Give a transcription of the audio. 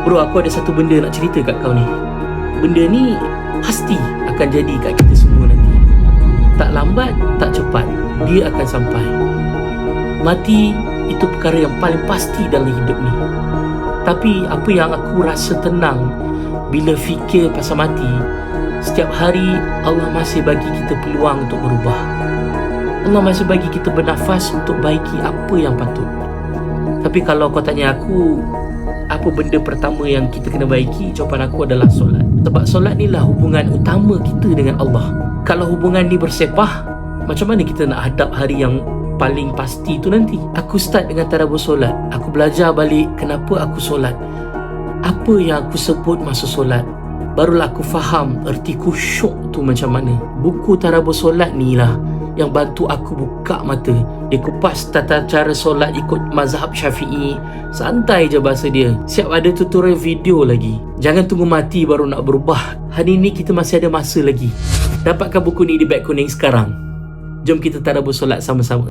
Bro, aku ada satu benda nak cerita kat kau ni. Benda ni pasti akan jadi kat kita semua nanti. Tak lambat, tak cepat, dia akan sampai. Mati itu perkara yang paling pasti dalam hidup ni. Tapi apa yang aku rasa tenang bila fikir pasal mati, setiap hari Allah masih bagi kita peluang untuk berubah. Allah masih bagi kita bernafas untuk baiki apa yang patut. Tapi kalau kau tanya aku, apa benda pertama yang kita kena baiki, jawapan aku adalah solat. Sebab solat ni lah hubungan utama kita dengan Allah. Kalau hubungan ni bersepah, macam mana kita nak hadap hari yang paling pasti tu nanti? Aku start dengan tadabbur solat. Aku belajar balik kenapa aku solat, apa yang aku sebut masa solat. Barulah aku faham erti khusyuk tu macam mana. Buku tadabbur solat ni lah yang bantu aku buka mata. Dia kupas tata cara solat ikut mazhab Syafi'i. Santai je bahasa dia. Siap ada tutorial video lagi. Jangan tunggu mati baru nak berubah. Hari ni kita masih ada masa lagi. Dapatkan buku ni di Beg Kuning sekarang. Jom kita tadabbur solat sama-sama.